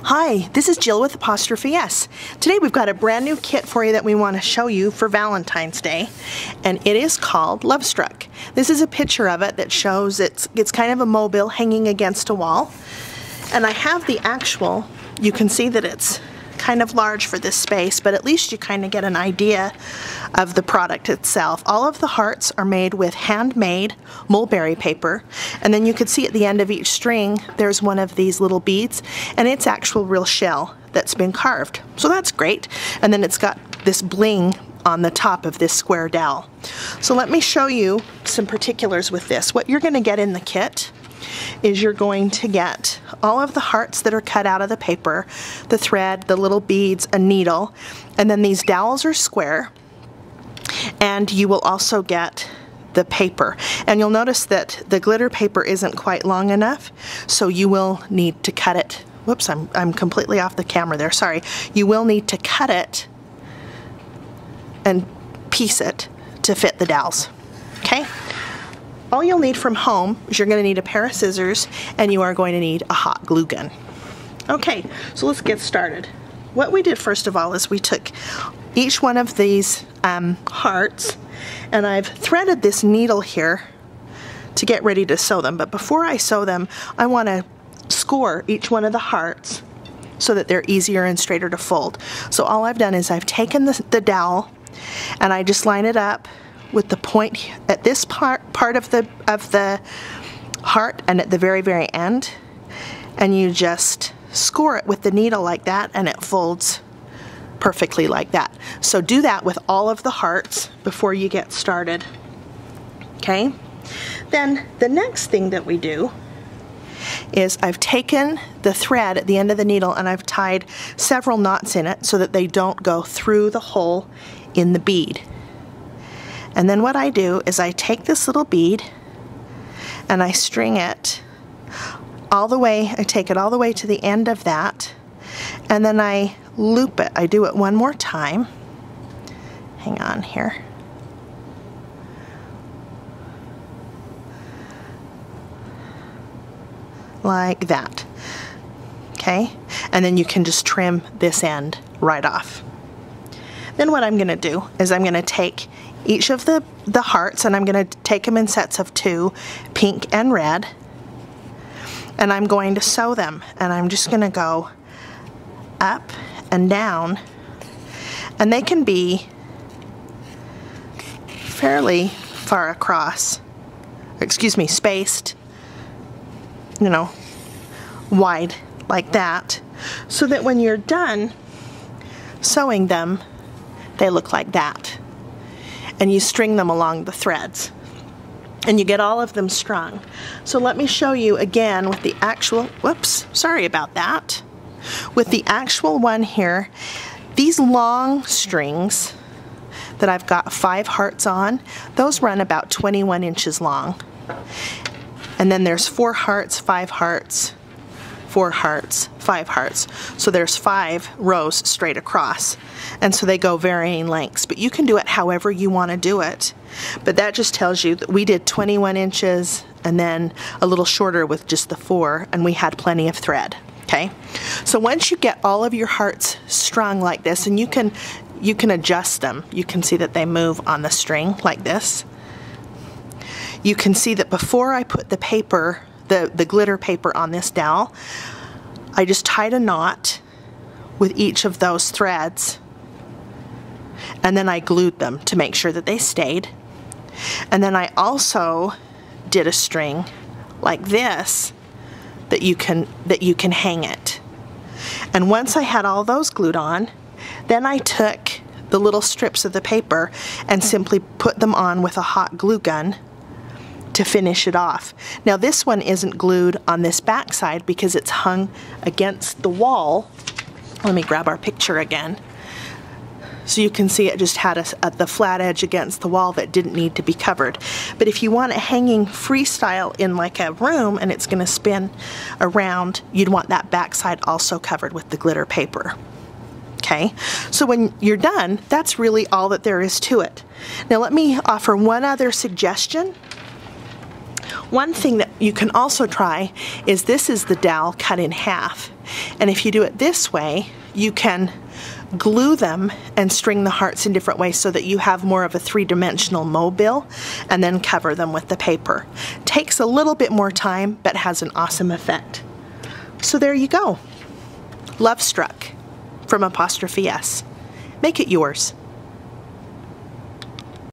Hi, this is Jill with Apostrophe S. Today we've got a brand new kit for you that we want to show you for Valentine's Day, and it is called Love Struck. This is a picture of it that shows it's kind of a mobile hanging against a wall, and I have the actual. You can see that it's kind of large for this space, but at least you kind of get an idea of the product itself. All of the hearts are made with handmade mulberry paper, and then you can see at the end of each string there's one of these little beads, and it's actual real shell that's been carved. So that's great. And then it's got this bling on the top of this square dowel. So let me show you some particulars with this. What you're going to get in the kit is you're going to get all of the hearts that are cut out of the paper, the thread, the little beads, a needle, and then these dowels are square, and you will also get the paper. And you'll notice that the glitter paper isn't quite long enough, so you will need to cut it. Whoops, I'm completely off the camera there, sorry. You will need to cut it and piece it to fit the dowels, okay? All you'll need from home is you're going to need a pair of scissors, and you are going to need a hot glue gun. Okay, so let's get started. What we did first of all is we took each one of these hearts, and I've threaded this needle here to get ready to sew them. But before I sew them, I want to score each one of the hearts so that they're easier and straighter to fold. So all I've done is I've taken the dowel, and I just line it up with the point at this part of the heart and at the very end, and you just score it with the needle like that, and it folds perfectly like that. So do that with all of the hearts before you get started. Okay? Then the next thing that we do is I've taken the thread at the end of the needle and I've tied several knots in it so that they don't go through the hole in the bead. And then what I do is I take this little bead and I string it all the way, I take it all the way to the end of that, and then I loop it. I do it one more time. Hang on here. Like that. Okay? And then you can just trim this end right off. Then what I'm going to do is I'm going to take each of the hearts, and I'm going to take them in sets of 2, pink and red, and I'm going to sew them, and I'm just going to go up and down, and they can be fairly far across, excuse me, spaced, you know, wide like that, so that when you're done sewing them, they look like that. And you string them along the threads, and you get all of them strung. So let me show you again with the actual, whoops, sorry about that. With the actual one here, these long strings that I've got 5 hearts on, those run about 21 inches long. And then there's 4 hearts, 5 hearts, 4 hearts, 5 hearts. So there's 5 rows straight across. And so they go varying lengths, but you can do it however you want to do it. But that just tells you that we did 21 inches and then a little shorter with just the 4, and we had plenty of thread. Okay? So once you get all of your hearts strung like this, and you can adjust them. You can see that they move on the string like this. You can see that before I put the paper, the glitter paper on this dowel, I just tied a knot with each of those threads, and then I glued them to make sure that they stayed. And then I also did a string like this that you can hang it. And once I had all those glued on, then I took the little strips of the paper and simply put them on with a hot glue gun to finish it off. Now this one isn't glued on this back side because it's hung against the wall. Let me grab our picture again. So you can see it just had the flat edge against the wall that didn't need to be covered. But if you want it hanging freestyle in like a room and it's going to spin around, you'd want that back side also covered with the glitter paper. Okay, so when you're done, that's really all that there is to it. Now let me offer one other suggestion. One thing that you can also try is this is the dowel cut in half. And if you do it this way, you can glue them and string the hearts in different ways so that you have more of a three-dimensional mobile, and then cover them with the paper. Takes a little bit more time, but has an awesome effect. So there you go. Love Struck from Apostrophe S. Make it yours.